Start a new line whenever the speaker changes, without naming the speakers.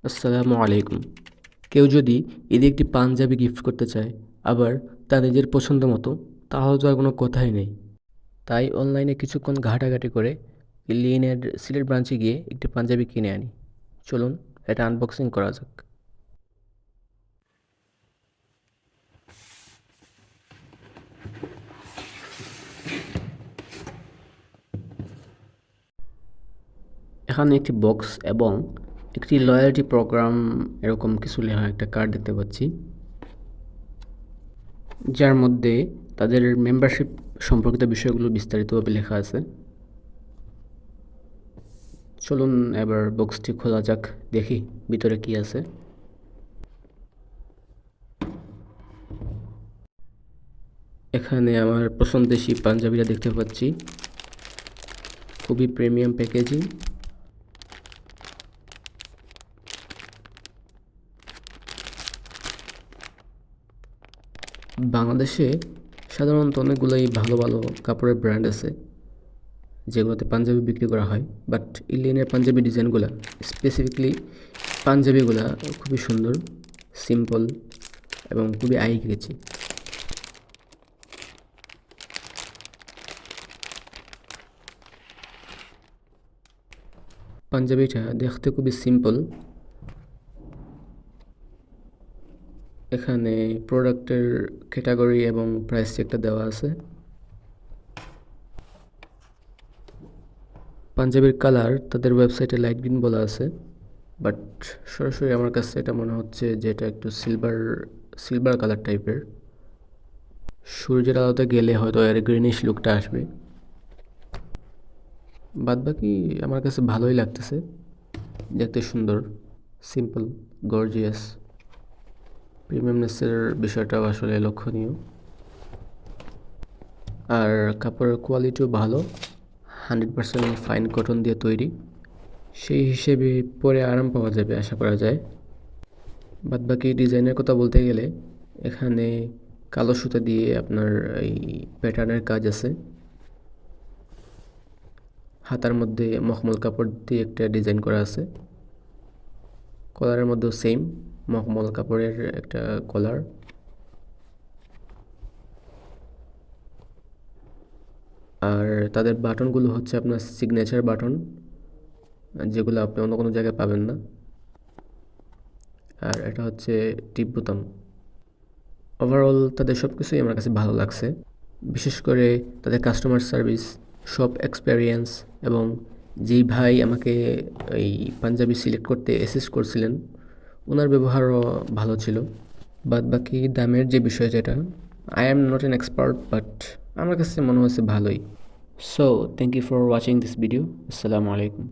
আসসালামু আলাইকুম। কেউ যদি ঈদে একটি পাঞ্জাবি গিফট করতে চায়, আবার তার নিজের পছন্দ মতো, তাহলে তো আর কোনো কথাই নেই। তাই অনলাইনে কিছুক্ষণ ঘাটাঘাটি করে লিনের সিলেট ব্রাঞ্চে গিয়ে একটি পাঞ্জাবি কিনে আনি। চলুন এটা আনবক্সিং করা যাক। এখানে একটি বক্স এবং একটি লয়্যালটি প্রোগ্রাম এরকম কিছু লেখা একটা কার্ড দেখতে পাচ্ছি, যার মধ্যে তাদের মেম্বারশিপ সম্পর্কিত বিষয়গুলো বিস্তারিতভাবে লেখা আছে। চলুন এবার বক্সটি খোলা যাক, দেখি ভিতরে কি আছে। এখানে আমার পছন্দেসী পাঞ্জাবিটা দেখতে পাচ্ছি, খুবই প্রিমিয়াম প্যাকেজিং। বাংলাদেশে সাধারণত অনেকগুলোই ভালো ভালো কাপড়ের ব্র্যান্ড আছে যেগুলোতে পাঞ্জাবি বিক্রি করা হয়, বাট ইলিনের পাঞ্জাবি ডিজাইনগুলো, স্পেসিফিকলি পাঞ্জাবিগুলো খুবই সুন্দর, সিম্পল এবং খুবই আই ক্যাচি। পাঞ্জাবিটা দেখতে খুবই সিম্পল। এখানে প্রোডাক্টের ক্যাটাগরি এবং প্রাইস চেকটা দেওয়া আছে। পাঞ্জাবির কালার তাদের ওয়েবসাইটে লাইট গ্রিন বলা আছে, বাট সরাসরি আমার কাছে এটা মনে হচ্ছে যে এটা একটু সিলভার কালার টাইপের। সূর্যের আলোতে গেলে হয়তো এর গ্রিনিশ লুকটা আসবে। বাদবাকি আমার কাছে ভালোই লাগতেছে, দেখতে সুন্দর, সিম্পল, গর্জিয়াস। প্রিমিয়ামনেসের বিষয়টাও আসলে লক্ষণীয়। আর কাপড়ের কোয়ালিটিও ভালো, 100% ফাইন কটন দিয়ে তৈরি। সেই হিসেবে পরে আরাম পাওয়া যাবে আশা করা যায়। বাদবাকি ডিজাইনের কথা বলতে গেলে এখানে কালো সুতা দিয়ে আপনার এই প্যাটার্নের কাজ আছে। হাতার মধ্যে মখমল কাপড় দিয়ে একটা ডিজাইন করা আছে। কলারের মধ্যেও সেম মখমল কাপড়ের একটা কলার। আর তাদের বাটনগুলো হচ্ছে আপনার সিগনেচার বাটন, যেগুলো আপনি অন্য কোনো জায়গায় পাবেন না। আর এটা হচ্ছে টিপ বোতাম। ওভারঅল তাদের সব কিছুই আমার কাছে ভালো লাগছে, বিশেষ করে তাদের কাস্টমার সার্ভিস, শপ এক্সপেরিয়েন্স এবং যেই ভাই আমাকে এই পাঞ্জাবি সিলেক্ট করতে অ্যাসিস্ট করছিলেন, ওনার ব্যবহারও ভালো ছিল। বাদ বাকি দামের যে বিষয়, যেটা I am not an expert, but আমার কাছে মনে হয়েছে ভালোই। So thank you for watching this video. আসসালামু আলাইকুম।